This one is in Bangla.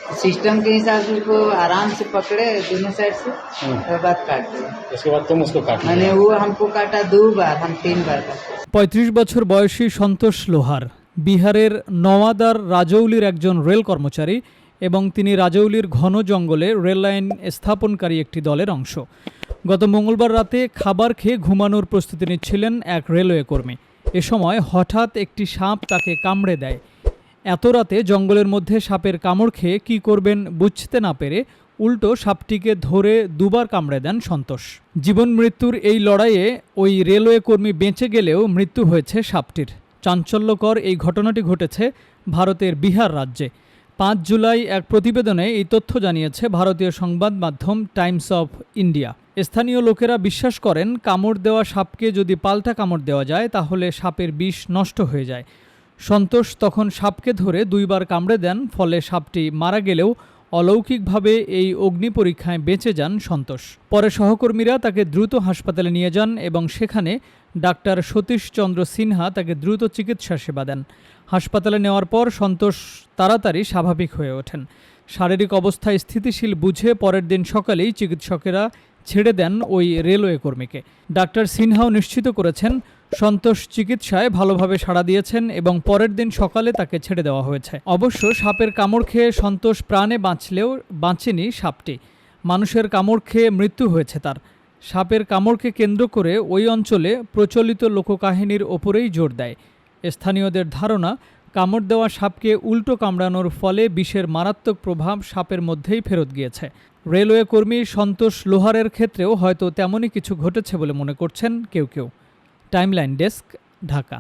सिस्टम के हिसाब से उसको आराम से पकड़े दोनों साइड से, और बाद काट दिए। उसके बाद तुम उसको काट मैंने वो हमको काटा 2 बार, हम 3 बार काटे। ৩৫ বছর বয়সী সন্তোষ লোহার বিহারের নওয়াদার রাজৌলির একজন রেল কর্মচারী এবং তিনি রাজৌলির ঘন জঙ্গলে রেল লাইন স্থাপনকারী একটি দলের অংশ। গত মঙ্গলবার রাতে খাবার খেয়ে ঘুমানোর প্রস্তুতি নিচ্ছিলেন এক রেলওয়ে কর্মী। এ সময় হঠাৎ একটি সাপ তাকে কামড়ে দেয়। এত রাতে জঙ্গলের মধ্যে সাপের কামড় খেয়ে কী করবেন বুঝতে না পেরে উল্টো সাপটিকে ধরে 2 বার কামড়ে দেন সন্তোষ। জীবন মৃত্যুর এই লড়াইয়ে ওই রেলওয়ে কর্মী বেঁচে গেলেও মৃত্যু হয়েছে সাপটির। চাঞ্চল্যকর এই ঘটনাটি ঘটেছে ভারতের বিহার রাজ্যে। 5 জুলাই এক প্রতিবেদনে এই তথ্য জানিয়েছে ভারতীয় সংবাদ মাধ্যম টাইমস অফ ইন্ডিয়া। স্থানীয় লোকেরা বিশ্বাস করেন কামড় দেওয়া সাপকে যদি পাল্টা কামড় দেওয়া যায় তাহলে সাপের বিষ নষ্ট হয়ে যায়। সন্তোষ তখন সাপকে ধরে 2 বার কামড়ে দেন, ফলে সাপটি মারা গেলেও অলৌকিকভাবে এই অগ্নি পরীক্ষায় বেঁচে যান সন্তোষ। পরে সহকর্মীরা তাকে দ্রুত হাসপাতালে নিয়ে যান এবং সেখানে ডাক্তার সতীশ চন্দ্র সিনহা তাকে দ্রুত চিকিৎসা সেবা দেন। হাসপাতালে নেওয়ার পর সন্তোষ তাড়াতাড়ি স্বাভাবিক হয়ে ওঠেন। শারীরিক অবস্থা স্থিতিশীল বুঝে পরের দিন সকালেই চিকিৎসকেরা ছেড়ে দেন ওই রেলওয়ে কর্মীকে। ডাক্তার সিনহাও নিশ্চিত করেছেন সন্তোষ চিকিৎসায় ভালোভাবে সাড়া দিয়েছেন এবং পরের দিন সকালে তাকে ছেড়ে দেওয়া হয়েছে। অবশ্য সাপের কামড় খেয়ে সন্তোষ প্রাণে বাঁচলেও বাঁচেনি সাপটি। মানুষের কামড় খেয়ে মৃত্যু হয়েছে তার। সাপের কামড়কে কেন্দ্র করে ওই অঞ্চলে প্রচলিত লোককাহিনীর ওপরেই জোর দেয়। স্থানীয়দের ধারণা কামড় দেওয়া সাপকে উল্টো কামড়ানোর ফলে বিষের মারাত্মক প্রভাব সাপের মধ্যেই ফেরত গিয়েছে। রেলওয়ে কর্মী সন্তোষ লোহারের ক্ষেত্রেও হয়তো তেমনই কিছু ঘটেছে বলে মনে করছেন কেউ কেউ। Timeline desk, Dhaka.